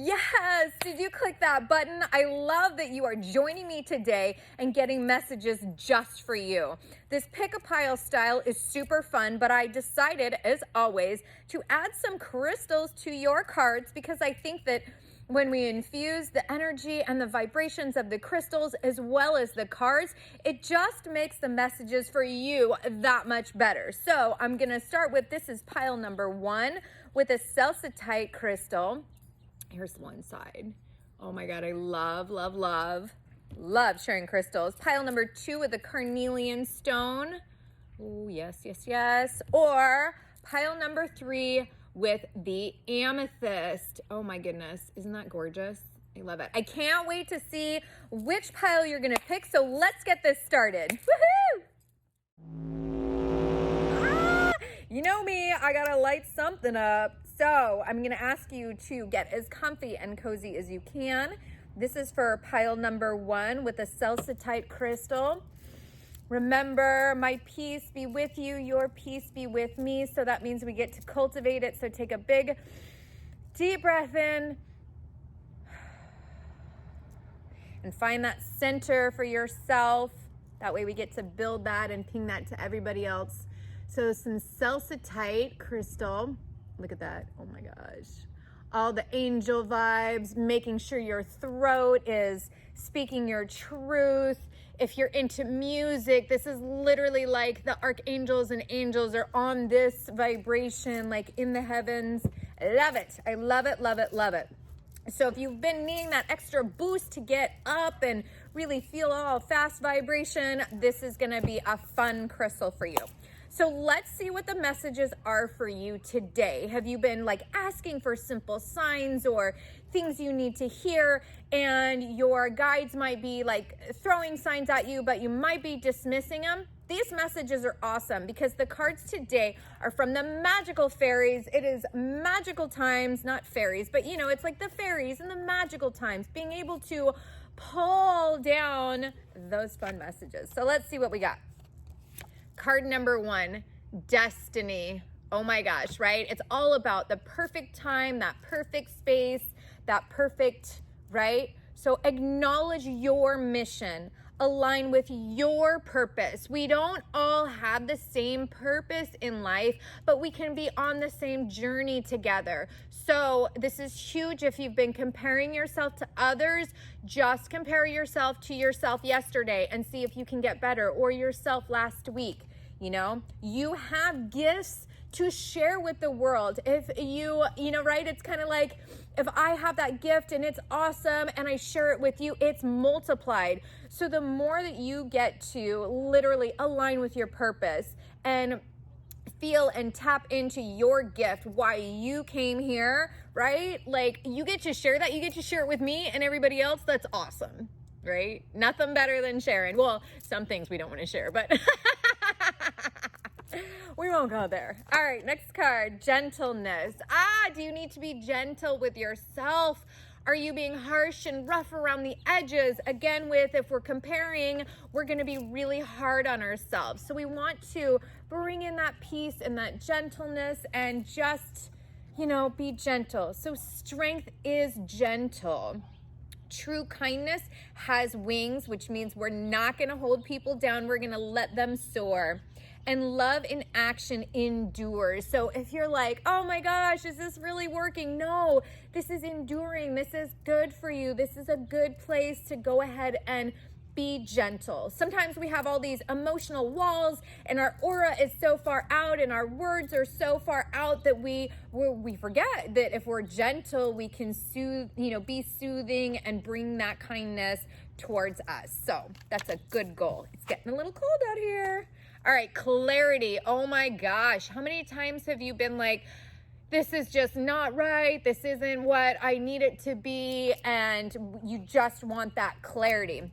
Yes, did you click that button? I love that you are joining me today and getting messages just for you. This pick a pile style is super fun, but I decided, as always, to add some crystals to your cards because I think that when we infuse the energy and the vibrations of the crystals as well as the cards, it just makes the messages for you that much better. So I'm going to start with, this is pile number 1 with a Celesite crystal. Here's one side. Oh my God, I love sharing crystals. Pile number 2 with a Carnelian stone. Oh, yes. Or pile number 3 with the Amethyst. Oh my goodness, isn't that gorgeous? I love it. I can't wait to see which pile you're gonna pick, so let's get this started. Woohoo! You know me, I gotta light something up. So I'm gonna ask you to get as comfy and cozy as you can. This is for pile number 1 with a Celesite crystal. Remember, my peace be with you, your peace be with me. So that means we get to cultivate it. So take a big, deep breath in and find that center for yourself. That way we get to build that and ping that to everybody else. So some Celesite crystal. Look at that. Oh my gosh. All the angel vibes, making sure your throat is speaking your truth. If you're into music, this is literally like the archangels and angels are on this vibration, like in the heavens. Love it. I love it. So if you've been needing that extra boost to get up and really feel all fast vibration, this is going to be a fun crystal for you. So let's see what the messages are for you today. Have you been like asking for simple signs or things you need to hear, and your guides might be like throwing signs at you, but you might be dismissing them? These messages are awesome because the cards today are from the magical fairies. It is magical times, not fairies, but you know, it's like the fairies and the magical times, being able to pull down those fun messages. So let's see what we got. Card number 1, destiny. Oh my gosh, right? It's all about the perfect time, that perfect space, that perfect, right? So acknowledge your mission, align with your purpose. We don't all have the same purpose in life, but we can be on the same journey together. So this is huge. If you've been comparing yourself to others, just compare yourself to yourself yesterday and see if you can get better, or yourself last week. You know, you have gifts to share with the world. If you know, right? It's kind of like if I have that gift and it's awesome and I share it with you, it's multiplied. So the more that you get to literally align with your purpose and feel and tap into your gift, why you came here, right? Like you get to share that. You get to share it with me and everybody else. That's awesome, right? Nothing better than sharing. Well, some things we don't want to share, but we won't go there. All right, next card, gentleness. Do you need to be gentle with yourself? Are you being harsh and rough around the edges? Again, if we're comparing, we're going to be really hard on ourselves. So we want to bring in that peace and that gentleness and just, you know, be gentle. So strength is gentle. True kindness has wings, which means we're not going to hold people down. We're going to let them soar. And love in action endures. So if you're like, oh my gosh, is this really working? No, this is enduring. This is good for you. This is a good place to go ahead and be gentle. Sometimes we have all these emotional walls and our aura is so far out and our words are so far out that we forget that if we're gentle, we can soothe, you know, be soothing and bring that kindness towards us. So that's a good goal. It's getting a little cold out here. All right, clarity. Oh my gosh. How many times have you been like, this is just not right. This isn't what I need it to be. And you just want that clarity.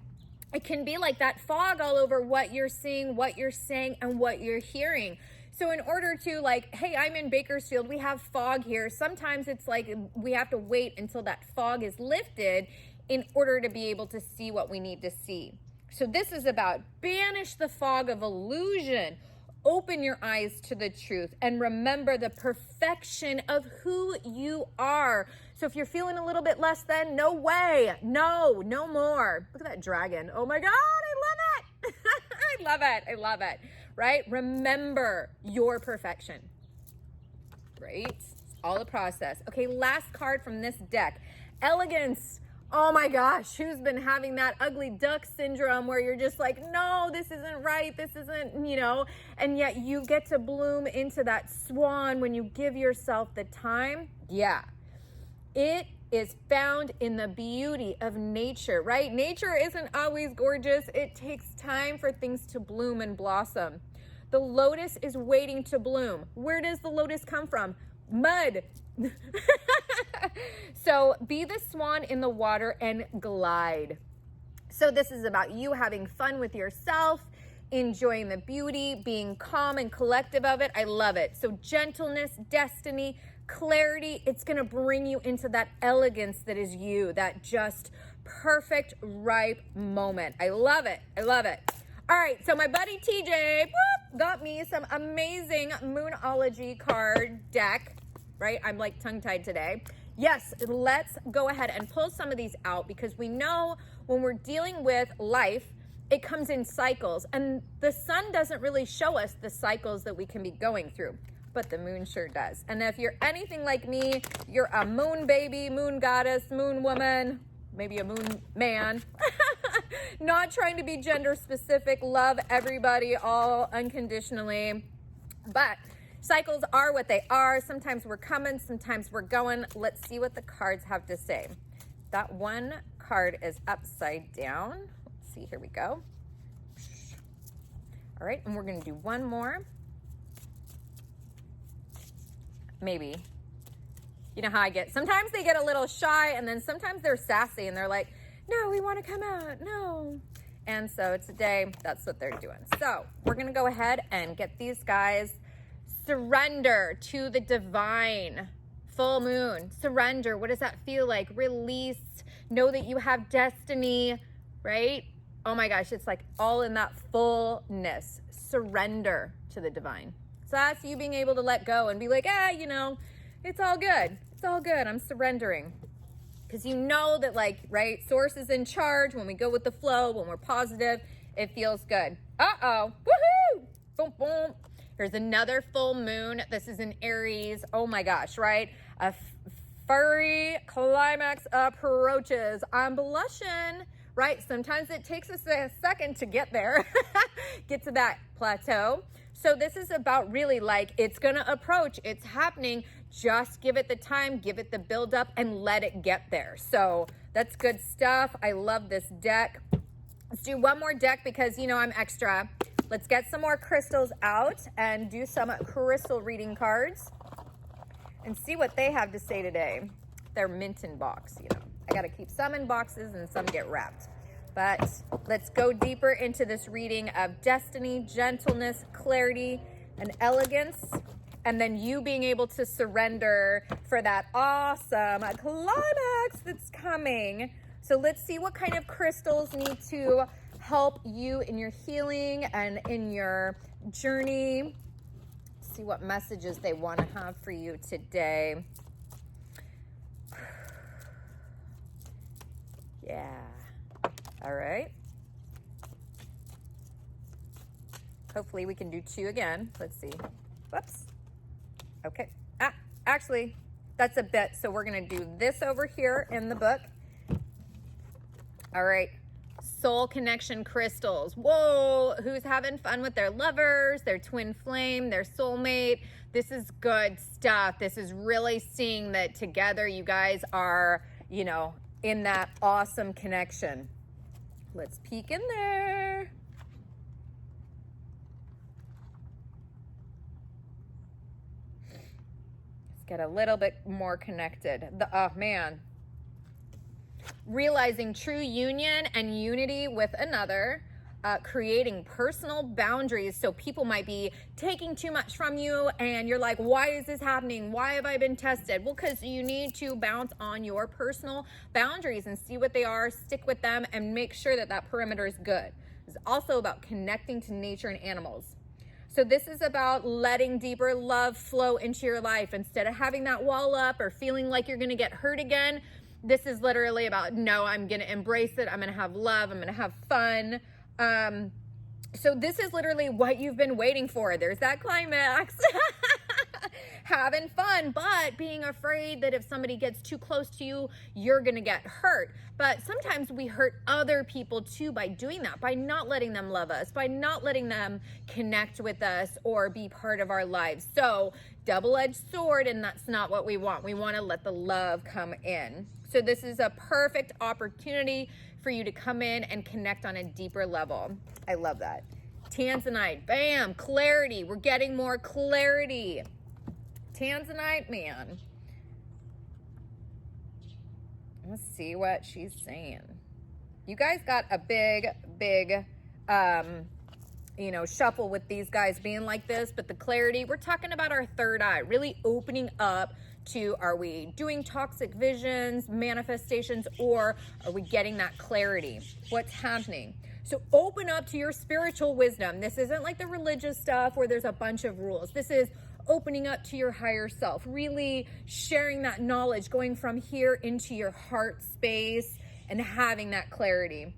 It can be like that fog all over what you're seeing, what you're saying, and what you're hearing. So in order to like, hey, I'm in Bakersfield, we have fog here. Sometimes it's like we have to wait until that fog is lifted in order to be able to see what we need to see. So this is about banish the fog of illusion. Open your eyes to the truth and remember the perfection of who you are. So if you're feeling a little bit less than, no way. No more. Look at that dragon. Oh my God, I love it. I love it. I love it. Right? Remember your perfection. Right? It's all the process. Okay, last card from this deck. Elegance. Oh my gosh, who's been having that ugly duck syndrome where you're just like, no, this isn't right, this isn't, you know, and yet you get to bloom into that swan when you give yourself the time? Yeah. It is found in the beauty of nature, right? Nature isn't always gorgeous. It takes time for things to bloom and blossom. The lotus is waiting to bloom. Where does the lotus come from? Mud. So be the swan in the water and glide. So this is about you having fun with yourself, enjoying the beauty, being calm and collective of it. I love it. So gentleness, destiny, clarity, it's going to bring you into that elegance that is you, that just perfect, ripe moment. I love it. I love it. All right, so my buddy TJ got me some amazing Moonology card deck, right? I'm like tongue-tied today. Yes, let's go ahead and pull some of these out because we know when we're dealing with life, it comes in cycles, and the sun doesn't really show us the cycles that we can be going through, but the moon sure does. And if you're anything like me, you're a moon baby, moon goddess, moon woman, maybe a moon man. Not trying to be gender specific, love everybody all unconditionally, but cycles are what they are. Sometimes we're coming, sometimes we're going. Let's see what the cards have to say. That one card is upside down. Let's see, here we go. All right, and we're gonna do one more. Maybe. You know how I get, sometimes they get a little shy and then sometimes they're sassy and they're like, no, we wanna come out, no. And so today, that's what they're doing. So we're gonna go ahead and get these guys. Surrender to the divine. Full moon. Surrender. What does that feel like? Release. Know that you have destiny, right? Oh my gosh, it's like all in that fullness. Surrender to the divine. So that's you being able to let go and be like, you know, it's all good. It's all good. I'm surrendering. Because you know that, like, right, source is in charge. When we go with the flow, when we're positive, it feels good. Uh-oh. Woohoo! Boom, boom. Here's another full moon. This is in Aries. Oh my gosh, right? A furry climax approaches. I'm blushing, right? Sometimes it takes us a second to get there, get to that plateau. So this is about really like, it's gonna approach, it's happening. Just give it the time, give it the build up and let it get there. So that's good stuff. I love this deck. Let's do one more deck because you know I'm extra. Let's get some more crystals out and do some crystal reading cards and see what they have to say today. They're mint in box, you know. I gotta keep some in boxes and some get wrapped. But let's go deeper into this reading of destiny, gentleness, clarity, and elegance. And then you being able to surrender for that awesome climax that's coming. So let's see what kind of crystals need to help you in your healing and in your journey. See what messages they want to have for you today. Yeah. All right. Hopefully we can do two again. Let's see. Whoops. Okay. Actually, that's a bit. So we're going to do this over here in the book. All right. Soul connection crystals. Whoa, who's having fun with their lovers, their twin flame, their soulmate? This is good stuff. This is really seeing that together you guys are, you know, in that awesome connection. Let's peek in there. Let's get a little bit more connected. Oh man. Realizing true union and unity with another, creating personal boundaries. So people might be taking too much from you and you're like, why is this happening? Why have I been tested? Well, because you need to bounce on your personal boundaries and see what they are, stick with them, and make sure that that perimeter is good. It's also about connecting to nature and animals. So this is about letting deeper love flow into your life. Instead of having that wall up or feeling like you're going to get hurt again, this is literally about, no, I'm going to embrace it. I'm going to have love. I'm going to have fun. So this is literally what you've been waiting for. There's that climax. Having fun, but being afraid that if somebody gets too close to you, you're going to get hurt. But sometimes we hurt other people too by doing that, by not letting them love us, by not letting them connect with us or be part of our lives. So double-edged sword, and that's not what we want. We want to let the love come in. So this is a perfect opportunity for you to come in and connect on a deeper level. I love that. Tanzanite, bam, clarity. We're getting more clarity. Tanzanite, man. Let's see what she's saying. You guys got a big, shuffle with these guys being like this, but the clarity, we're talking about our third eye, really opening up to, are we doing toxic visions, manifestations, or are we getting that clarity? What's happening? So open up to your spiritual wisdom. This isn't like the religious stuff where there's a bunch of rules. This is opening up to your higher self, really sharing that knowledge, going from here into your heart space and having that clarity.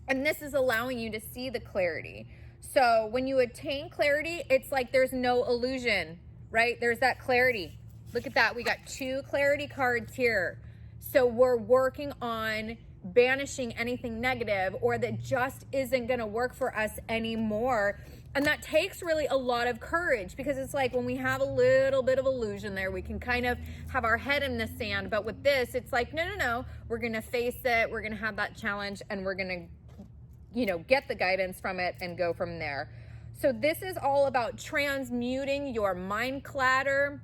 And this is allowing you to see the clarity. So when you attain clarity, it's like there's no illusion, right? There's that clarity. Look at that. We got 2 clarity cards here. So we're working on banishing anything negative or that just isn't going to work for us anymore. And that takes really a lot of courage, because it's like when we have a little bit of illusion there, we can kind of have our head in the sand. But with this, it's like, no, we're going to face it. We're going to have that challenge and we're going to, get the guidance from it and go from there. So this is all about transmuting your mind clutter,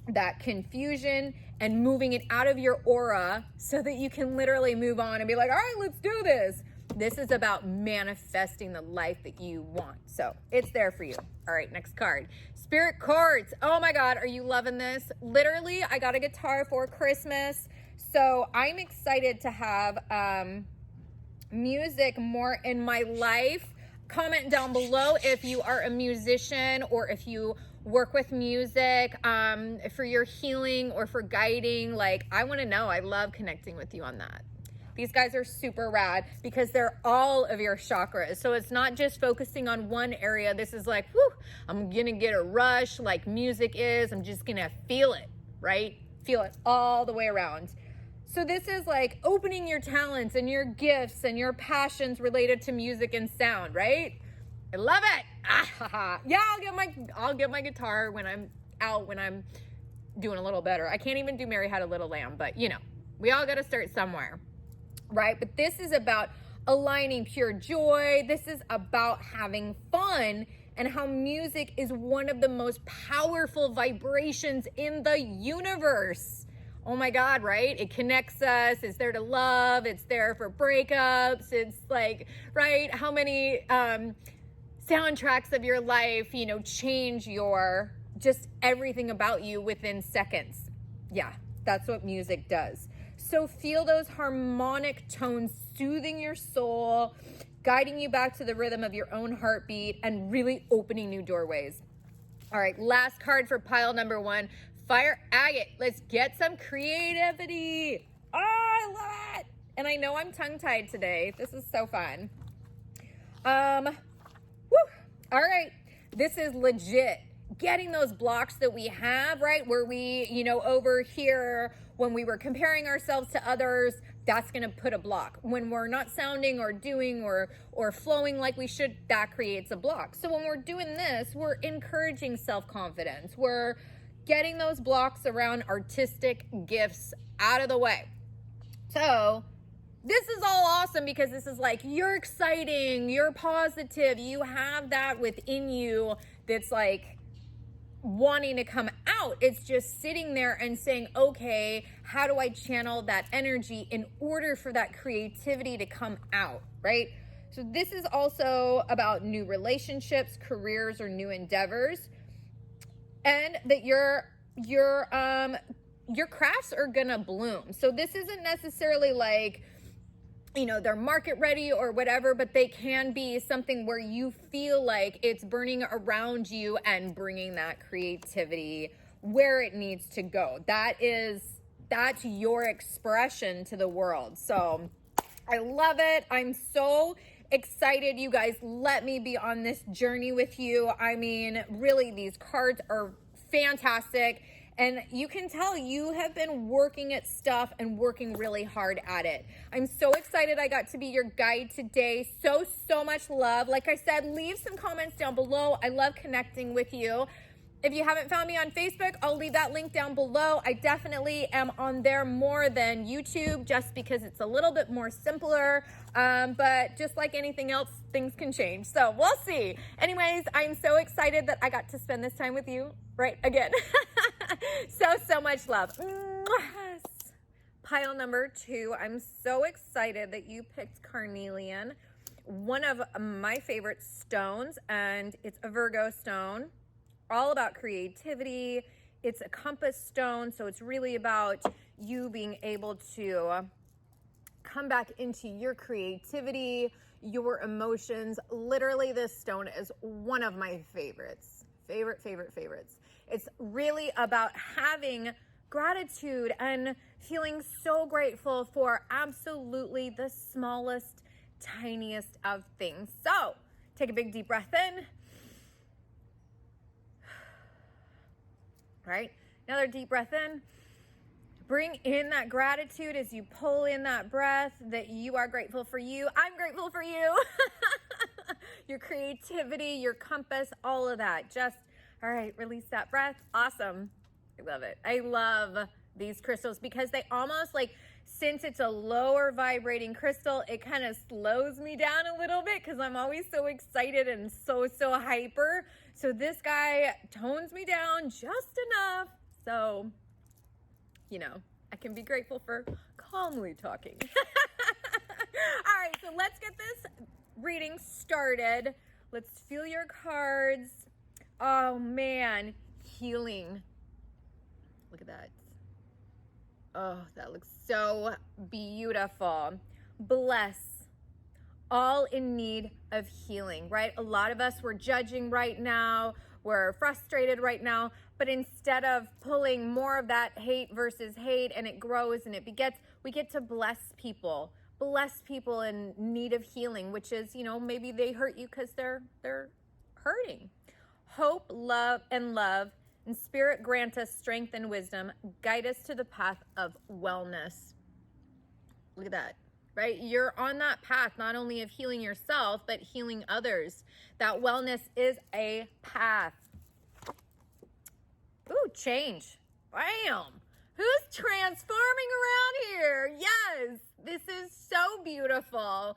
that confusion, and moving it out of your aura so that you can literally move on and be like, all right, let's do this. This is about manifesting the life that you want. So it's there for you. All right, next card. Spirit Quartz. Oh my God, are you loving this? Literally, I got a guitar for Christmas. So I'm excited to have music more in my life. Comment down below if you are a musician or if you work with music for your healing or for guiding. Like, I want to know. I love connecting with you on that. These guys are super rad because they're all of your chakras. So it's not just focusing on one area. This is like, whoo, I'm going to get a rush like music is. I'm just going to feel it, right? Feel it all the way around. So this is like opening your talents and your gifts and your passions related to music and sound, right? I love it. Yeah, I'll get my guitar when I'm out, when I'm doing a little better. I can't even do Mary Had a Little Lamb, but we all got to start somewhere. Right? But this is about aligning pure joy. This is about having fun and how music is one of the most powerful vibrations in the universe. Oh my God, right? It connects us. It's there to love. It's there for breakups. It's like, right? How many soundtracks of your life, change your, just everything about you within seconds. Yeah, that's what music does. So feel those harmonic tones soothing your soul, guiding you back to the rhythm of your own heartbeat, and really opening new doorways. All right, last card for pile number 1, Fire Agate. Let's get some creativity. Oh, I love it. And I know I'm tongue-tied today. This is so fun. All right, this is legit. Getting those blocks that we have, right? Where we, over here, when we were comparing ourselves to others, that's going to put a block. When we're not sounding or doing or flowing like we should, that creates a block. So when we're doing this, we're encouraging self-confidence. We're getting those blocks around artistic gifts out of the way. So this is all awesome because this is like, you're exciting, you're positive, you have that within you that's like wanting to come out. It's just sitting there and saying, okay, how do I channel that energy in order for that creativity to come out, right? So this is also about new relationships, careers, or new endeavors, and that your crafts are gonna bloom. So this isn't necessarily like you know, they're market ready or whatever, but they can be something where you feel like it's burning around you and bringing that creativity where it needs to go. That's your expression to the world. So I love it. I'm so excited. You guys, let me be on this journey with you. I mean, really, these cards are fantastic. And you can tell you have been working at stuff and working really hard at it. I'm so excited I got to be your guide today. So much love. Like I said, leave some comments down below. I love connecting with you. If you haven't found me on Facebook, I'll leave that link down below. I definitely am on there more than YouTube just because it's a little bit more simpler. But just like anything else, things can change. So we'll see. Anyways, I'm so excited that I got to spend this time with you right again. So much love. Yes. Pile number 2. I'm so excited that you picked Carnelian, one of my favorite stones, and it's a Virgo stone. All about creativity. It's a compass stone, so it's really about you being able to come back into your creativity, your emotions. Literally, this stone is one of my favorites. Favorites. It's really about having gratitude and feeling so grateful for absolutely the smallest, tiniest of things. So take a big deep breath in. Right? Another deep breath in. Bring in that gratitude as you pull in that breath that you are grateful for you. I'm grateful for you. Your creativity, your compass, all of that. Just, all right, release that breath. Awesome. I love it. I love these crystals because they almost like, since it's a lower vibrating crystal, it kind of slows me down a little bit because I'm always so excited and so hyper. So this guy tones me down just enough. So, you know, I can be grateful for calmly talking. All right, so let's get this reading started. Let's feel your cards. Oh man, healing. Look at that. Oh, that looks so beautiful. Bless. All in need of healing, right? A lot of us, we're judging right now. We're frustrated right now. But instead of pulling more of that hate versus hate and it grows and it begets, we get to bless people. Bless people in need of healing, which is, you know, maybe they hurt you because they're hurting. Hope, love, and Spirit grant us strength and wisdom. Guide us to the path of wellness. Look at that, right? You're on that path, not only of healing yourself, but healing others. That wellness is a path. Ooh, change. Bam. Who's transforming around here? Yes, this is so beautiful.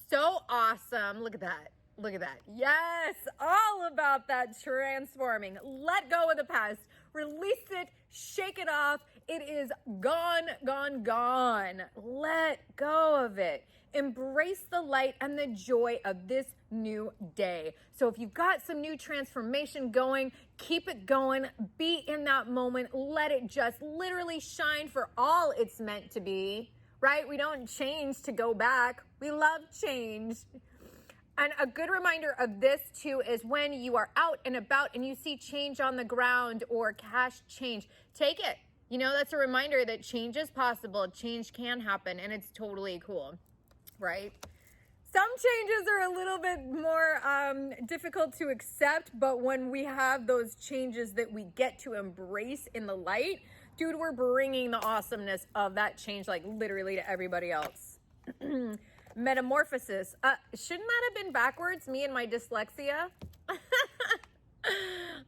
So awesome. Look at that. Look at that. Yes, all about that transforming. Let go of the past. Release it. Shake it off. It is gone, gone, gone. Let go of it. Embrace the light and the joy of this new day. So if you've got some new transformation going, keep it going. Be in that moment. Let it just literally shine for all it's meant to be, right? We don't change to go back. We love change. And a good reminder of this too is when you are out and about and you see change on the ground or cash change, take it. You know, that's a reminder that change is possible. Change can happen and it's totally cool, right? Some changes are a little bit more difficult to accept, but when we have those changes that we get to embrace in the light, dude, we're bringing the awesomeness of that change like literally to everybody else. Metamorphosis. Shouldn't that have been backwards? Me and my dyslexia.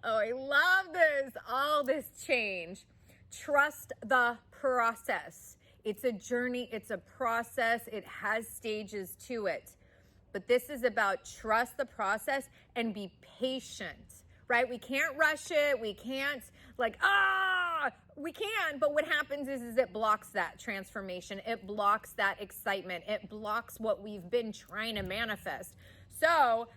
Oh, I love this. All this change. Trust the process. It's a journey. It's a process. It has stages to it. But this is about trust the process and be patient, right? We can't rush it. We can't we can, but what happens is it blocks that transformation. It blocks that excitement. It blocks what we've been trying to manifest. So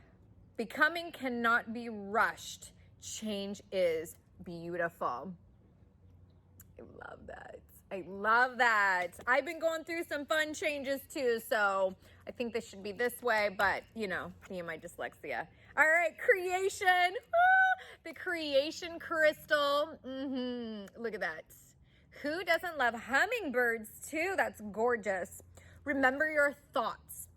becoming cannot be rushed. Change is beautiful. I love that. I love that. I've been going through some fun changes too, so I think this should be this way, but you know, me and my dyslexia. All right, creation. The creation crystal. Look at that. Who doesn't love hummingbirds too? That's gorgeous. Remember your thoughts.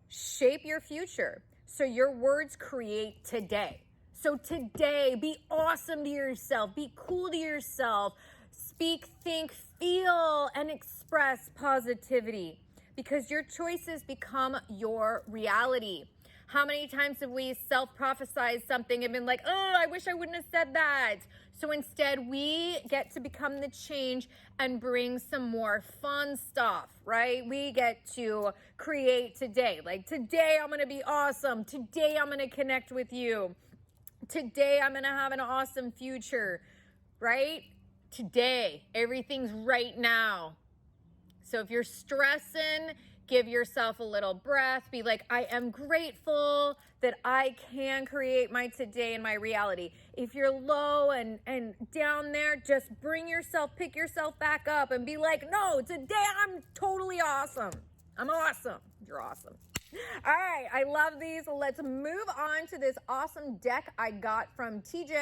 Shape your future. So your words create today. So today, be awesome to yourself. Be cool to yourself. Speak, think, feel, and express positivity because your choices become your reality. How many times have we self-prophesized something and been like, oh, I wish I wouldn't have said that. So instead, we get to become the change and bring some more fun stuff, right? We get to create today. Like today, I'm going to be awesome. Today, I'm going to connect with you. Today, I'm going to have an awesome future, right? Today, everything's right now. So if you're stressing, give yourself a little breath. Be like, I am grateful that I can create my today and my reality. If you're low and down there, just pick yourself back up and be like, no, today I'm totally awesome. I'm awesome. You're awesome. All right, I love these. Let's move on to this awesome deck I got from TJ.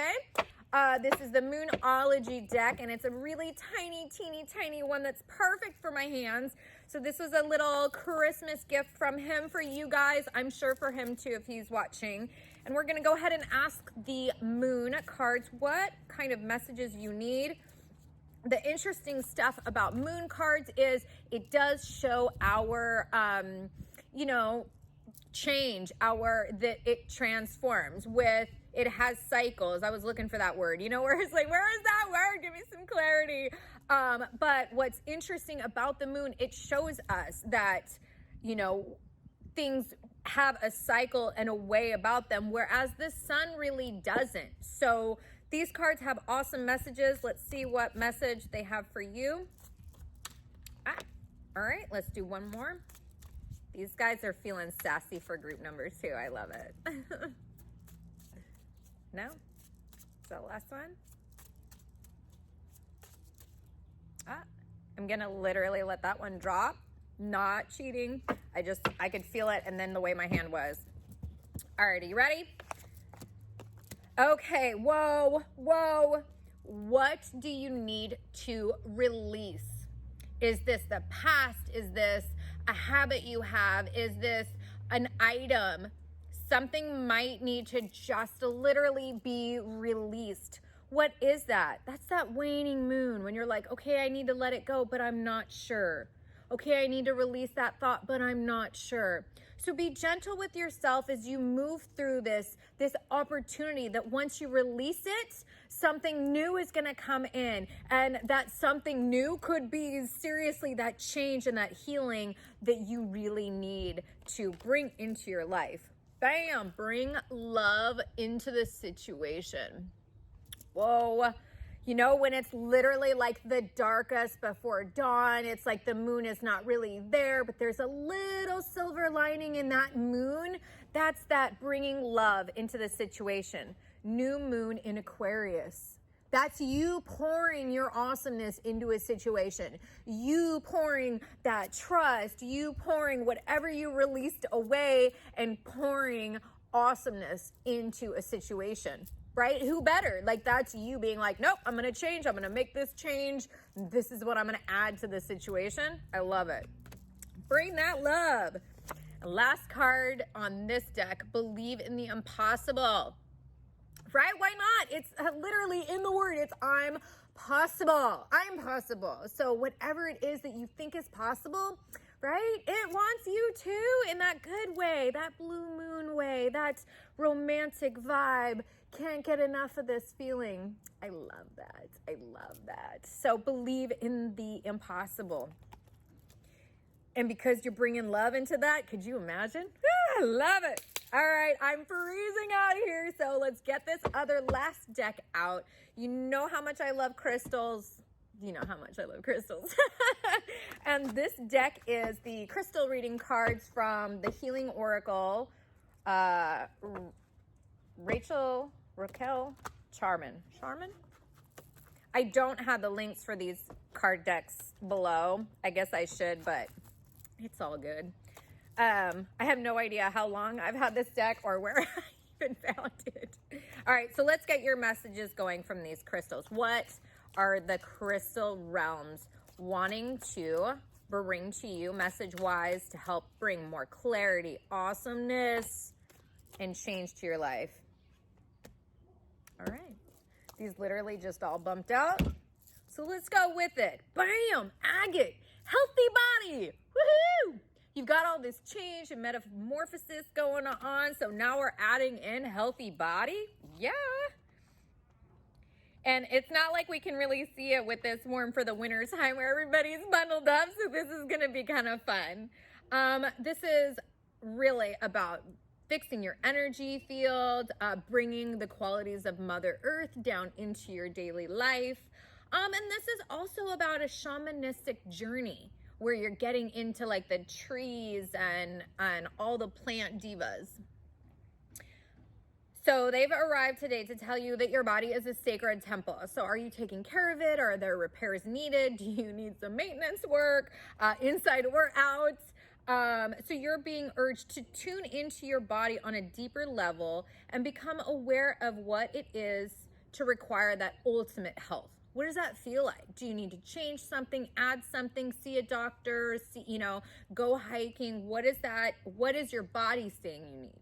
This is the Moonology deck, and it's a really tiny, teeny, tiny one that's perfect for my hands. So this was a little Christmas gift from him for you guys. I'm sure for him too if he's watching. And we're going to go ahead and ask the moon cards what kind of messages you need. The interesting stuff about moon cards is it does show our, change, that it transforms with, it has cycles. I was looking for that word, where it's like, where is that word? Give me some clarity. But what's interesting about the moon, it shows us that, things have a cycle and a way about them, whereas the sun really doesn't. So these cards have awesome messages. Let's see what message they have for you. All right, let's do one more. These guys are feeling sassy for group number 2. I love it. No? Is that the last one? I'm gonna literally let that one drop. Not cheating. I could feel it, and then the way my hand was. All right, are you ready? Okay, whoa. What do you need to release? Is this the past? Is this a habit you have? Is this an item? Something might need to just literally be released. What is that? That's that waning moon when you're like, okay, I need to let it go, but I'm not sure. Okay, I need to release that thought, but I'm not sure. So be gentle with yourself as you move through this opportunity that once you release it, something new is going to come in. And that something new could be seriously that change and that healing that you really need to bring into your life. Bam, bring love into the situation. Whoa. When it's literally like the darkest before dawn, it's like the moon is not really there, but there's a little silver lining in that moon. That's that bringing love into the situation. New moon in Aquarius. That's you pouring your awesomeness into a situation. You pouring that trust, you pouring whatever you released away and pouring awesomeness into a situation. Right? Who better? Like that's you being like, nope, I'm going to change. I'm going to make this change. This is what I'm going to add to the situation. I love it. Bring that love. Last card on this deck, believe in the impossible. Right? Why not? It's literally in the word. It's I'm possible. I'm possible. So whatever it is that you think is possible, right? It wants you too in that good way, that blue moon way, that romantic vibe. Can't get enough of this feeling. I love that. I love that. So believe in the impossible. And because you're bringing love into that, could you imagine? I love it. All right, I'm freezing out here. So let's get this other last deck out. You know how much I love crystals. You know how much I love crystals. And this deck is the crystal reading cards from the Healing Oracle. Raquel Charman. I don't have the links for these card decks below. I guess I should, but it's all good. I have no idea how long I've had this deck or where I even found it. All right, so let's get your messages going from these crystals. What are the crystal realms wanting to bring to you message-wise to help bring more clarity, awesomeness, and change to your life? All right. These literally just all bumped out. So let's go with it. Bam! Agate. Healthy body. Woohoo! You've got all this change and metamorphosis going on. So now we're adding in healthy body. Yeah. And it's not like we can really see it with this warm for the winter time where everybody's bundled up. So this is going to be kind of fun. This is really about fixing your energy field, bringing the qualities of Mother Earth down into your daily life. And this is also about a shamanistic journey where you're getting into like the trees and all the plant divas. So they've arrived today to tell you that your body is a sacred temple. So are you taking care of it? Are there repairs needed? Do you need some maintenance work, inside or out? So you're being urged to tune into your body on a deeper level and become aware of what it is to require that ultimate health. What does that feel like? Do you need to change something, add something, see a doctor, go hiking? What is that? What is your body saying you need?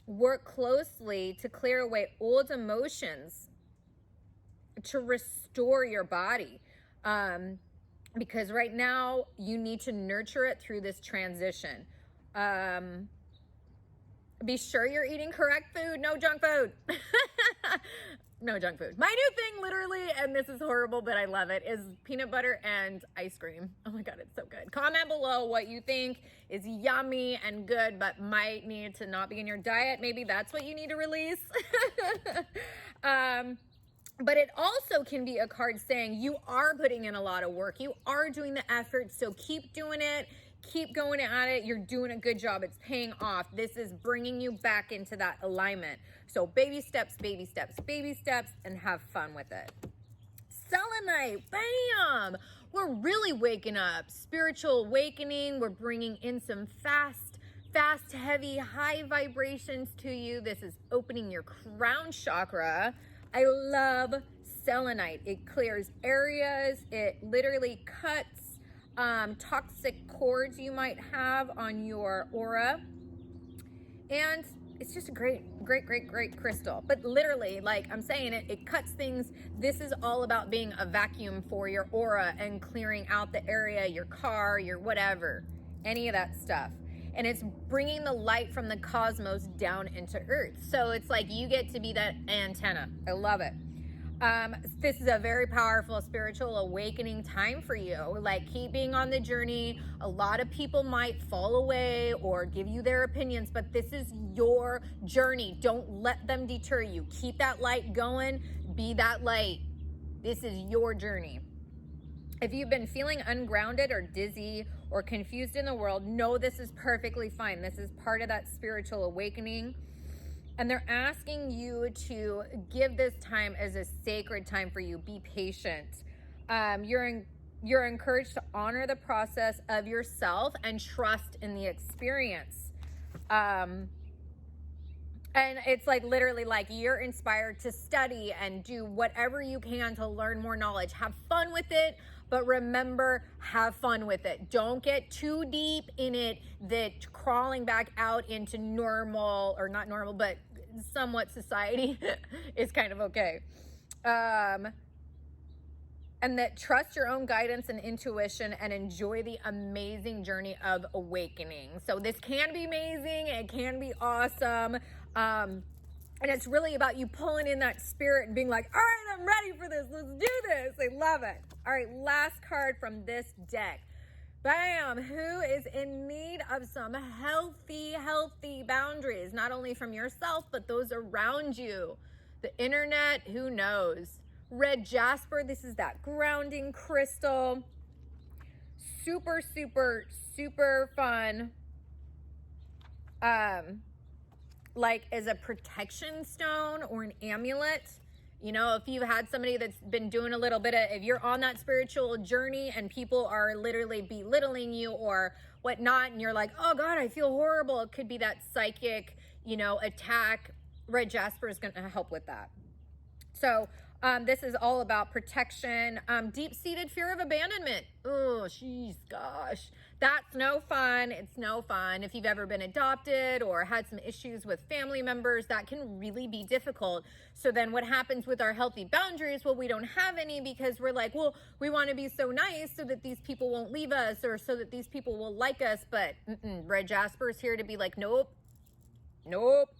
Work closely to clear away old emotions to restore your body. Because right now you need to nurture it through this transition. Be sure you're eating correct food, no junk food. No junk food. My new thing, literally, and this is horrible, but I love it, is peanut butter and ice cream. Oh my God, it's so good. Comment below what you think is yummy and good, but might need to not be in your diet. Maybe that's what you need to release. But it also can be a card saying you are putting in a lot of work. You are doing the effort, so keep doing it. Keep going at it. You're doing a good job. It's paying off. This is bringing you back into that alignment. So baby steps, baby steps, baby steps, and have fun with it. Selenite, bam! We're really waking up. Spiritual awakening. We're bringing in some fast, heavy, high vibrations to you. This is opening your crown chakra. I love selenite. It clears areas. It literally cuts toxic cords you might have on your aura. And it's just a great crystal. But literally, like I'm saying it cuts things. This is all about being a vacuum for your aura and clearing out the area, your car, your whatever, any of that stuff. And it's bringing the light from the cosmos down into Earth. So it's like you get to be that antenna. I love it. This is a very powerful spiritual awakening time for you. Like, keep being on the journey. A lot of people might fall away or give you their opinions, but this is your journey. Don't let them deter you. Keep that light going. Be that light. This is your journey. If you've been feeling ungrounded or dizzy or confused in the world, know this is perfectly fine. This is part of that spiritual awakening. And they're asking you to give this time as a sacred time for you. Be patient. You're encouraged to honor the process of yourself and trust in the experience. And it's like literally like you're inspired to study and do whatever you can to learn more knowledge. Have fun with it, but remember, have fun with it. Don't get too deep in it that crawling back out into normal, or not normal, but somewhat society is kind of okay. And that trust your own guidance and intuition and enjoy the amazing journey of awakening. So this can be amazing. It can be awesome. And it's really about you pulling in that spirit and being like, all right, I'm ready for this. Let's do this. I love it. All right, last card from this deck. Bam! Who is in need of some healthy boundaries, not only from yourself, but those around you. The internet, who knows? Red Jasper, this is that grounding crystal. Super fun. Like as a protection stone or an amulet. You know, if you've had somebody that's been doing a little bit of, if you're on that spiritual journey and people are literally belittling you or whatnot, and you're like, oh God, I feel horrible. It could be that psychic, you know, attack. Red Jasper is going to help with that. So this is all about protection, deep-seated fear of abandonment. Oh, jeez, gosh, that's no fun. It's no fun. If you've ever been adopted or had some issues with family members, that can really be difficult. So then what happens with our healthy boundaries? Well, we don't have any because we're like, well, we want to be so nice so that these people won't leave us or so that these people will like us. But Red Jasper is here to be like, nope, nope.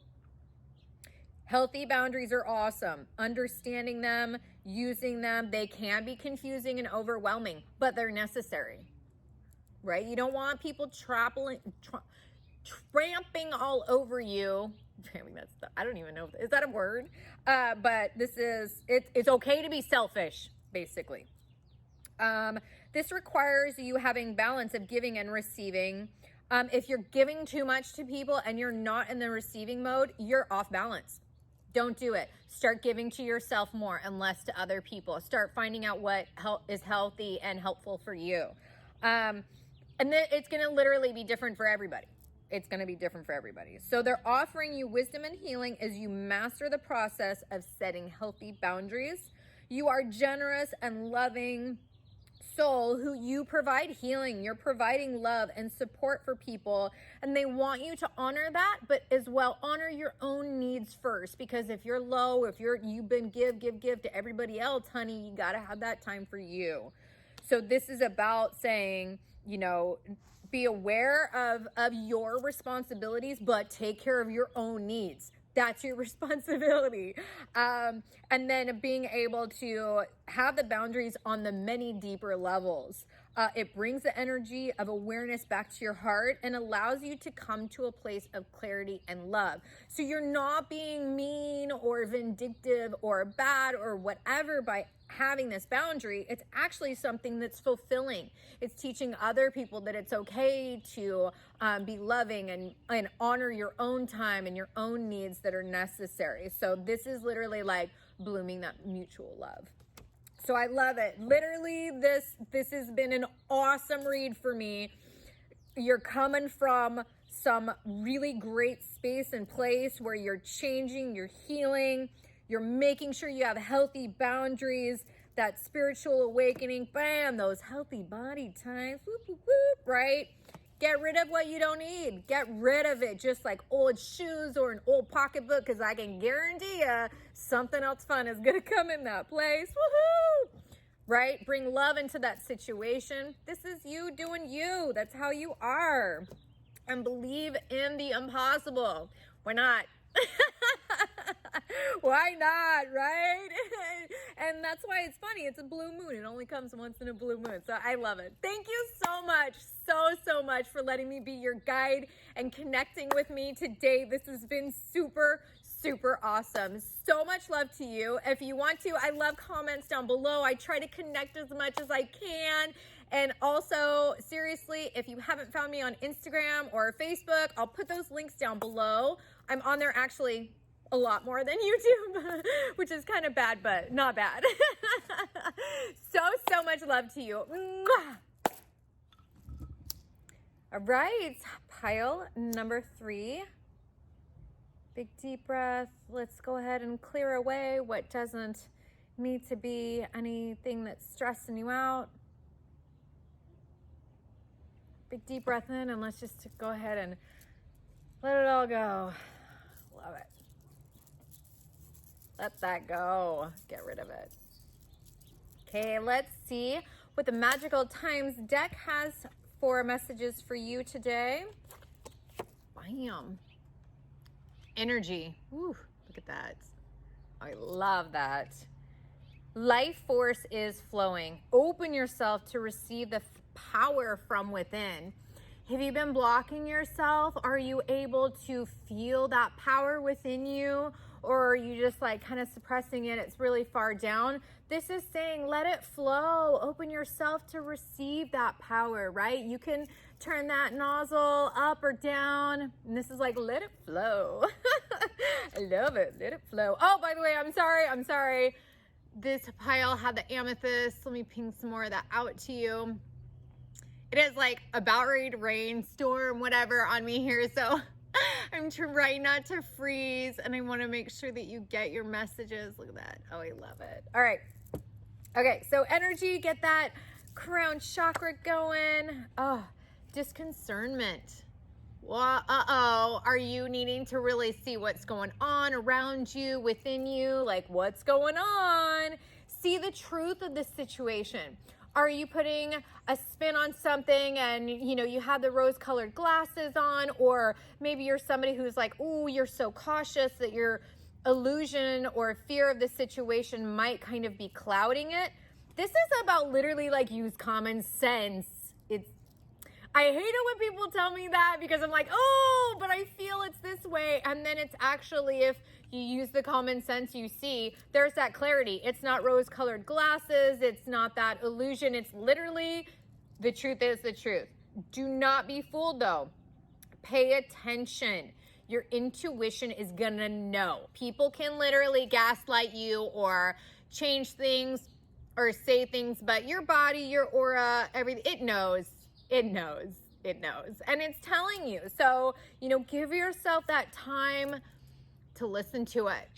Healthy boundaries are awesome. Understanding them, using them, they can be confusing and overwhelming, but they're necessary, right? You don't want people tramping all over you. I don't even know, is that a word? But it's okay to be selfish, basically. This requires you having balance of giving and receiving. If you're giving too much to people and you're not in the receiving mode, you're off balance. Don't do it. Start giving to yourself more and less to other people. Start finding out what is healthy and helpful for you. And then it's going to literally be different for everybody. It's going to be different for everybody. So they're offering you wisdom and healing as you master the process of setting healthy boundaries. You are generous and loving soul who you provide healing. You're providing love and support for people, and they want you to honor that, but as well honor your own needs first, because if you're low, if you've been give to everybody else, honey, you got to have that time for you. So this is about saying, you know, be aware of your responsibilities, but take care of your own needs. That's your responsibility. And then being able to have the boundaries on the many deeper levels. It brings the energy of awareness back to your heart and allows you to come to a place of clarity and love. So you're not being mean or vindictive or bad or whatever by having this boundary. It's actually something that's fulfilling. It's teaching other people that it's okay to be loving and honor your own time and your own needs that are necessary. So this is literally like blooming that mutual love. So I love it. Literally, this has been an awesome read for me. You're coming from some really great space and place where you're changing, you're healing, you're making sure you have healthy boundaries, that spiritual awakening, bam, those healthy body times, whoop, whoop, whoop, right? Get rid of what you don't need. Get rid of it, just like old shoes or an old pocketbook, because I can guarantee you something else fun is going to come in that place. Woohoo! Right? Bring love into that situation. This is you doing you. That's how you are. And believe in the impossible. Why not? Why not, right? And that's why it's funny. It's a blue moon. It only comes once in a blue moon. So I love it. Thank you so much, so much for letting me be your guide and connecting with me today. This has been super awesome. So much love to you. If you want to, I love comments down below. I try to connect as much as I can. And also, seriously, if you haven't found me on Instagram or Facebook, I'll put those links down below. I'm on there actually a lot more than YouTube, which is kind of bad, but not bad. So much love to you. Mwah! All right, pile number 3. Big deep breath. Let's go ahead and clear away what doesn't need to be, anything that's stressing you out. Big deep breath in, and let's just go ahead and let it all go. Love it. Let that go. Get rid of it. Okay, let's see what the Magical Times deck has for messages for you today. Bam. Energy. Ooh, look at that. I love that. Life force is flowing. Open yourself to receive the power from within. Have you been blocking yourself? Are you able to feel that power within you? Or are you just like kind of suppressing it? It's really far down. This is saying, let it flow. Open yourself to receive that power, right? You can turn that nozzle up or down. And this is like, let it flow. I love it. Let it flow. Oh, by the way, I'm sorry. This pile had the amethyst. Let me ping some more of that out to you. It is like about ready to rain, storm, whatever on me here. So I'm trying not to freeze, and I want to make sure that you get your messages. Look at that. Oh, I love it. All right. Okay, so energy, get that crown chakra going. Oh, disconcernment. Well, are you needing to really see what's going on around you, within you? Like, what's going on? See the truth of the situation. Are you putting a spin on something and, you have the rose-colored glasses on? Or maybe you're somebody who's like, oh, you're so cautious that your illusion or fear of the situation might kind of be clouding it. This is about literally like use common sense. I hate it when people tell me that because I'm like, oh, but I feel it's this way. And then it's actually, if you use the common sense you see, there's that clarity. It's not rose-colored glasses. It's not that illusion. It's literally the truth is the truth. Do not be fooled though. Pay attention. Your intuition is gonna know. People can literally gaslight you or change things or say things, but your body, your aura, everything, it knows. It knows. And it's telling you. So, give yourself that time to listen to it.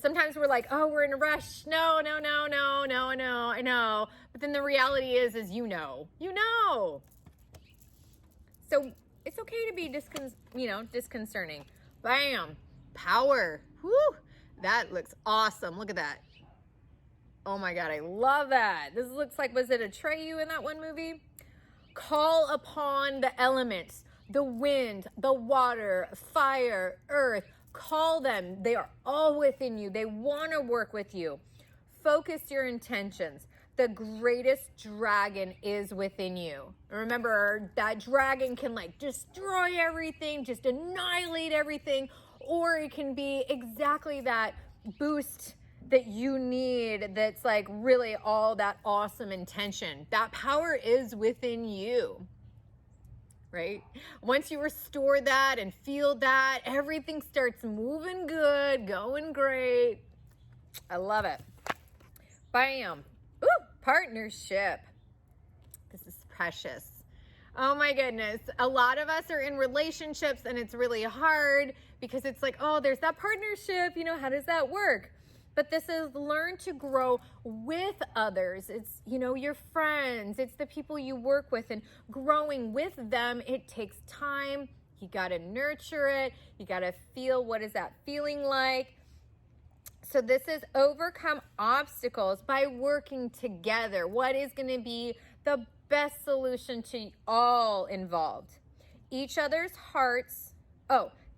Sometimes we're like, oh, we're in a rush. No, I know. But then the reality is you know. So it's okay to be disconcerting. Bam. Power. Whoo. That looks awesome. Look at that. Oh my God, I love that. This looks like, was it Atreyu in that one movie? Call upon the elements, the wind, the water, fire, earth. Call them. They are all within you. They want to work with you. Focus your intentions. The greatest dragon is within you. Remember, that dragon can like destroy everything, just annihilate everything, or it can be exactly that boost that you need, that's like really all that awesome intention. That power is within you, right? Once you restore that and feel that, everything starts moving good, going great. I love it. Bam. Ooh, partnership. This is precious. Oh my goodness. A lot of us are in relationships and it's really hard because it's like, oh, there's that partnership. How does that work? But this is learn to grow with others. It's, your friends. It's the people you work with, and growing with them, it takes time. You got to nurture it. You got to feel, what is that feeling like? So this is overcome obstacles by working together. What is going to be the best solution to all involved?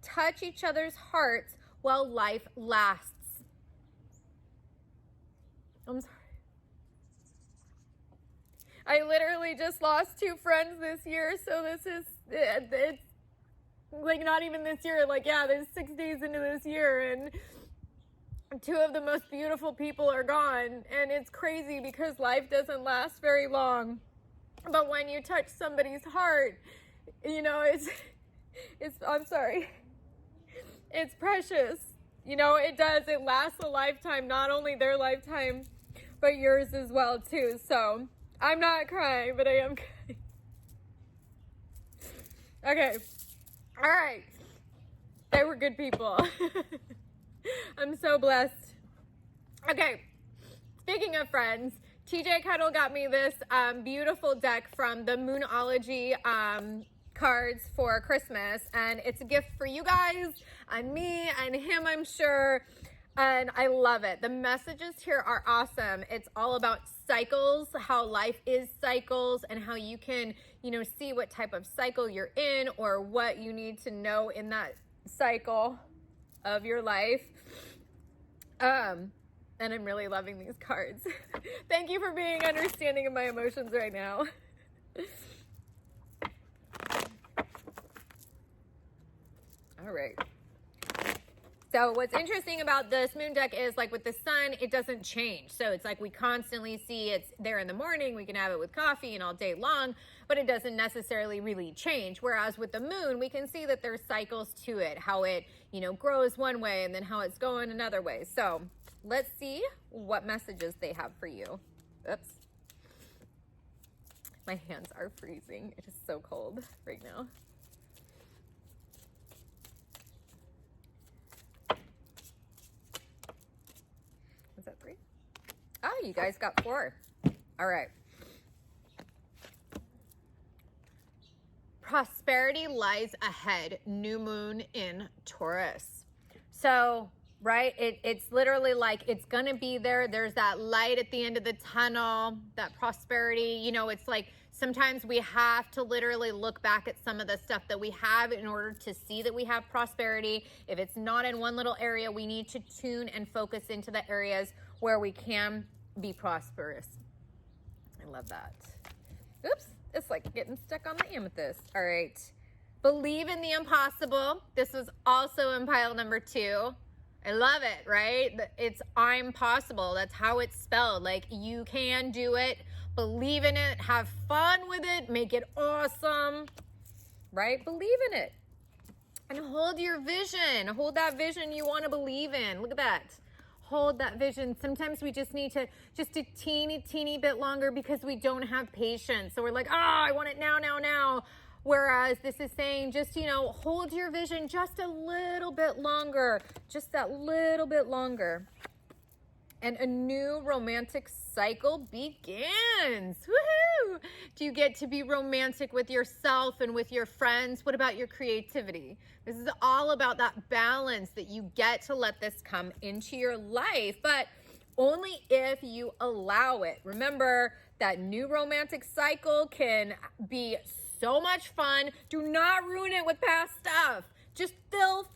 Touch each other's hearts while life lasts. I'm sorry. I literally just lost 2 friends this year, so it's like not even this year. Like, yeah, there's 6 days into this year, and 2 of the most beautiful people are gone, and it's crazy because life doesn't last very long. But when you touch somebody's heart, it's I'm sorry. It's precious. It does. It lasts a lifetime, not only their lifetime, but yours as well, too. So I'm not crying, but I am crying. Okay. All right. They were good people. I'm so blessed. Okay. Speaking of friends, TJ Kettle got me this beautiful deck from the Moonology cards for Christmas, and it's a gift for you guys and me and him, I'm sure, and I love it. The messages here are awesome. It's all about cycles, how life is cycles, and how you can, see what type of cycle you're in or what you need to know in that cycle of your life. And I'm really loving these cards. Thank you for being understanding of my emotions right now. All right. So what's interesting about this moon deck is like with the sun, it doesn't change. So it's like we constantly see it's there in the morning. We can have it with coffee and all day long, but it doesn't necessarily really change. Whereas with the moon, we can see that there's cycles to it, how it, you know, grows one way and then how it's going another way. So let's see what messages they have for you. Oops. My hands are freezing. It is so cold right now. Is that 3? Oh, you guys got 4. All right. Prosperity lies ahead. New moon in Taurus. So, right, it's literally like it's going to be there. There's that light at the end of the tunnel, that prosperity. You know, it's like sometimes we have to literally look back at some of the stuff that we have in order to see that we have prosperity. If it's not in one little area, we need to tune and focus into the areas where we can be prosperous. I love that. Oops, it's like getting stuck on the amethyst. All right. Believe in the impossible. This was also in pile number 2. I love it, right? It's I'm possible. That's how it's spelled. Like you can do it. Believe in it. Have fun with it. Make it awesome, right? Believe in it. And hold your vision. Hold that vision you want to believe in. Look at that. Hold that vision. Sometimes we just need to just a teeny bit longer because we don't have patience. So we're like, oh, I want it now, now, now. Whereas this is saying just, you know, hold your vision just a little bit longer, just that little bit longer. And a new romantic cycle begins. Woohoo! Do you get to be romantic with yourself and with your friends? What about your creativity? This is all about that balance that you get to let this come into your life, but only if you allow it. Remember, that new romantic cycle can be so much fun. Do not ruin it with past stuff. Just fill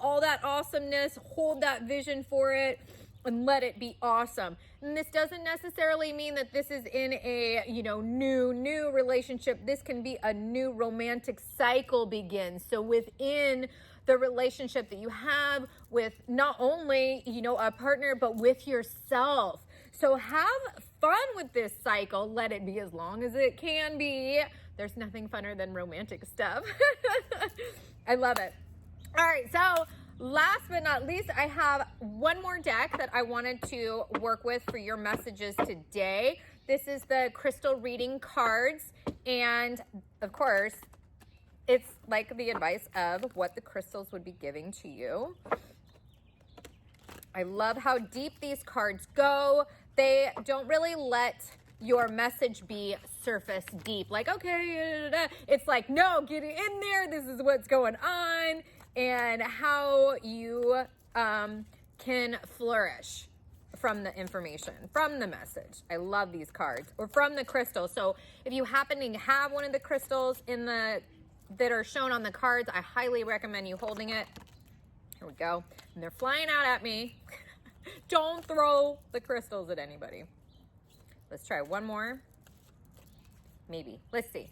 all that awesomeness. Hold that vision for it and let it be awesome. And this doesn't necessarily mean that this is in a, you know, new relationship. This can be a new romantic cycle begins. So within the relationship that you have with not only, you know, a partner, but with yourself. So have fun with this cycle. Let it be as long as it can be. There's nothing funner than romantic stuff. I love it. All right, so last but not least, I have one more deck that I wanted to work with for your messages today. This is the crystal reading cards. And of course, it's like the advice of what the crystals would be giving to you. I love how deep these cards go. They don't really let your message be surface deep. Like, okay, it's like, no, get in there. This is what's going on and how you can flourish from the information, from the message. I love these cards, or from the crystals. So if you happen to have one of the crystals that are shown on the cards, I highly recommend you holding it. Here we go. And they're flying out at me. Don't throw the crystals at anybody. Let's try one more. Maybe. Let's see.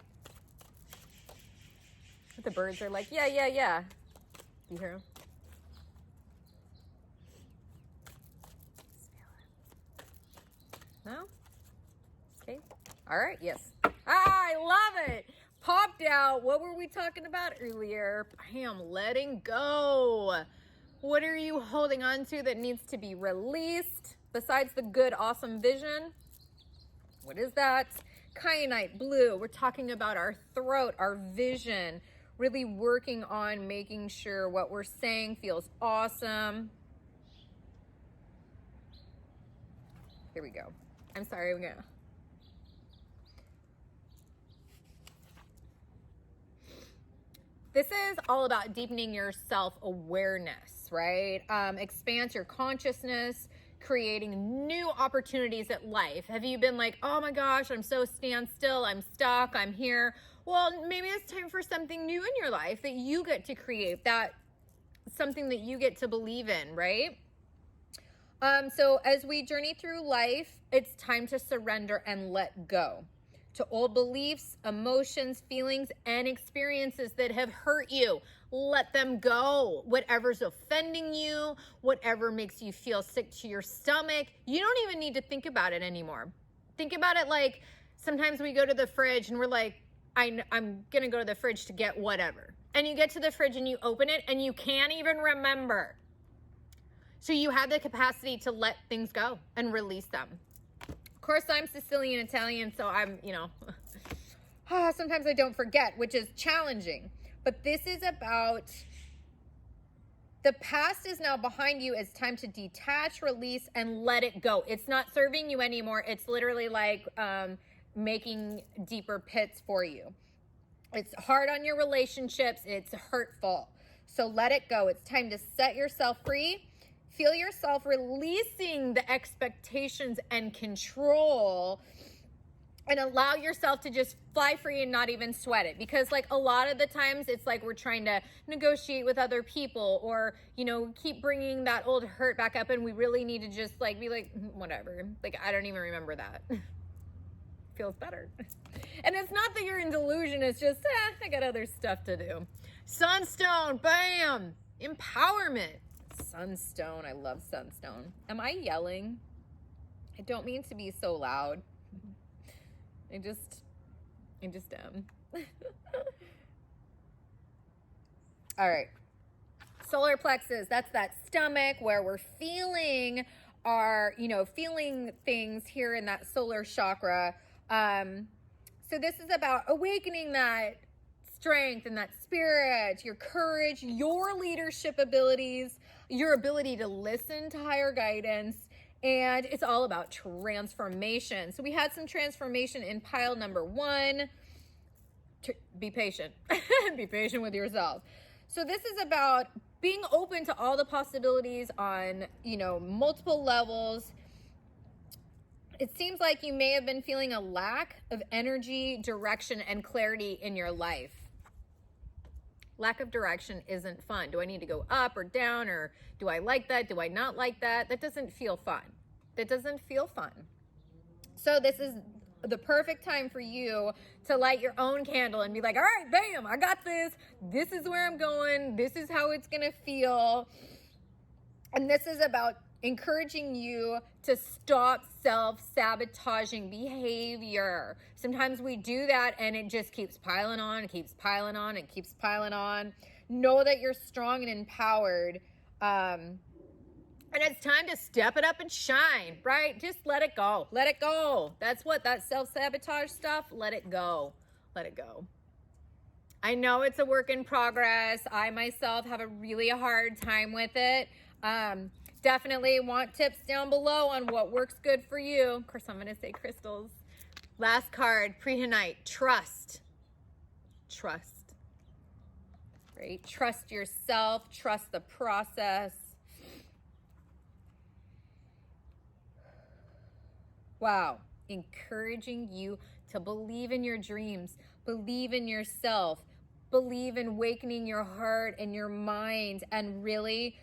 The birds are like, yeah. Do you hear them? No? Okay. All right. Yes. I love it. Popped out. What were we talking about earlier? I am letting go. What are you holding on to that needs to be released besides the good, awesome vision? What is that? Kyanite blue. We're talking about our throat, our vision, really working on making sure what we're saying feels awesome. Here we go. I'm sorry, I'm gonna. This is all about deepening your self-awareness, right? Expands your consciousness, creating new opportunities at life. Have you been like, oh my gosh, I'm so standstill, I'm stuck, I'm here. Well, maybe it's time for something new in your life that you get to create, that something that you get to believe in, right? So as we journey through life, it's time to surrender and let go. to old beliefs, emotions, feelings, and experiences that have hurt you. Let them go. Whatever's offending you, whatever makes you feel sick to your stomach, you don't even need to think about it anymore. Think about it like sometimes we go to the fridge and we're like, I'm going to go to the fridge to get whatever. And you get to the fridge and you open it and you can't even remember. So you have the capacity to let things go and release them. Of course, I'm Sicilian Italian, so I'm, sometimes I don't forget, which is challenging. But this is about the past is now behind you. It's time to detach, release, and let it go. It's not serving you anymore. It's literally like making deeper pits for you. It's hard on your relationships. It's hurtful. So let it go. It's time to set yourself free. Feel yourself releasing the expectations and control, and allow yourself to just fly free and not even sweat it. Because like a lot of the times it's like we're trying to negotiate with other people or, keep bringing that old hurt back up, and we really need to just like be like, whatever. Like, I don't even remember that. Feels better. And it's not that you're in delusion. It's just, I got other stuff to do. Sunstone, bam, empowerment. Sunstone, I love sunstone. Am I yelling? I don't mean to be so loud. I just am. All right. Solar plexus, that's that stomach where we're feeling feeling things here in that solar chakra. So this is about awakening that strength and that spirit, your courage, your leadership abilities, your ability to listen to higher guidance, and it's all about transformation. So we had some transformation in pile number 1. Be patient. Be patient with yourself. So this is about being open to all the possibilities on, multiple levels. It seems like you may have been feeling a lack of energy, direction, and clarity in your life. Lack of direction isn't fun. Do I need to go up or down, or do I like that? Do I not like that? That doesn't feel fun. That doesn't feel fun. So this is the perfect time for you to light your own candle and be like, all right, bam, I got this. This is where I'm going. This is how it's going to feel. And this is about encouraging you to stop self-sabotaging behavior. Sometimes we do that and it just keeps piling on, it keeps piling on, it keeps piling on. Know that you're strong and empowered. And it's time to step it up and shine, right? Just let it go. Let it go. That's what that self-sabotage stuff, let it go. Let it go. I know it's a work in progress. I myself have a really hard time with it. Definitely want tips down below on what works good for you. Of course, I'm going to say crystals. Last card, prehenite, trust. Trust. Right? Trust yourself. Trust the process. Wow. Encouraging you to believe in your dreams. Believe in yourself. Believe in awakening your heart and your mind, and really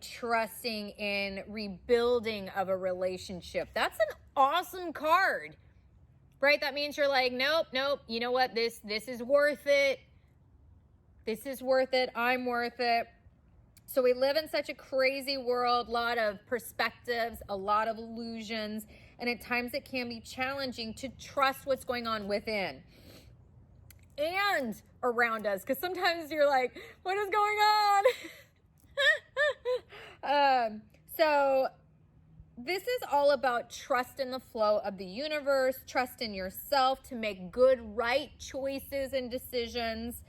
trusting in rebuilding of a relationship. That's an awesome card, right? That means you're like, nope. You know what? This is worth it. This is worth it. I'm worth it. So we live in such a crazy world, a lot of perspectives, a lot of illusions, and at times it can be challenging to trust what's going on within and around us, because sometimes you're like, what is going on? So this is all about trust in the flow of the universe, trust in yourself to make good, right choices and decisions.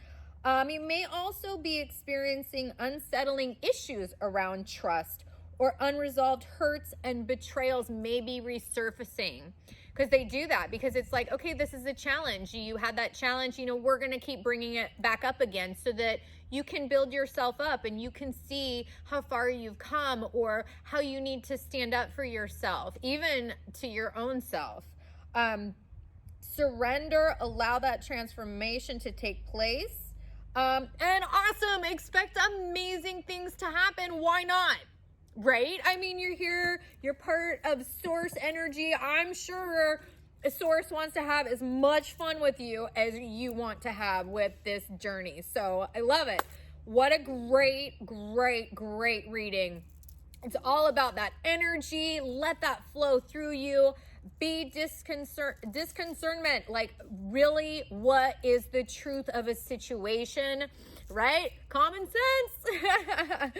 You may also be experiencing unsettling issues around trust, or unresolved hurts and betrayals may be resurfacing, because they do that because it's like, okay, this is a challenge. You had that challenge, we're going to keep bringing it back up again so that you can build yourself up and you can see how far you've come, or how you need to stand up for yourself, even to your own self. Surrender, allow that transformation to take place. And awesome, expect amazing things to happen. Why not? Right? I mean, you're here, you're part of source energy. I'm sure Source wants to have as much fun with you as you want to have with this journey. So I love it. What a great, great, great reading. It's all about that energy. Let that flow through you. Be discernment. Like, really, what is the truth of a situation, right? Common sense.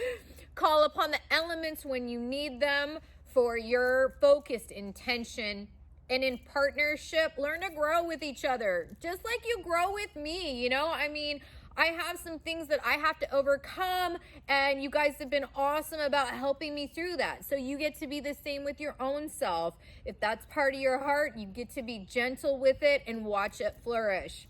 Call upon the elements when you need them for your focused intention. And in partnership, learn to grow with each other, just like you grow with me. You know, I mean, I have some things that I have to overcome, and you guys have been awesome about helping me through that. So you get to be the same with your own self. If that's part of your heart, you get to be gentle with it and watch it flourish.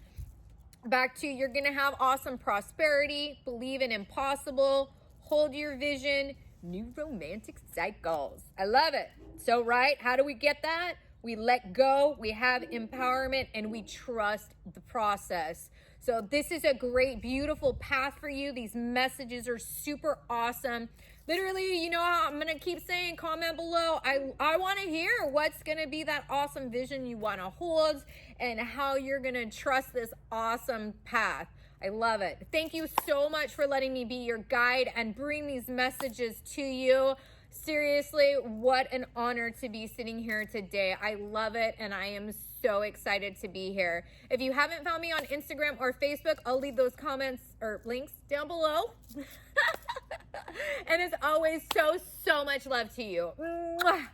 Back to, you're going to have awesome prosperity, believe in impossible, hold your vision, new romantic cycles. I love it. So, right, how do we get that? We let go, we have empowerment, and we trust the process. So this is a great, beautiful path for you. These messages are super awesome. Literally, you know how I'm going to keep saying, comment below. I want to hear what's going to be that awesome vision you want to hold and how you're going to trust this awesome path. I love it. Thank you so much for letting me be your guide and bring these messages to you. Seriously, what an honor to be sitting here today. I love it, and I am so excited to be here. If you haven't found me on Instagram or Facebook, I'll leave those comments or links down below. And as always, so much love to you. Mwah.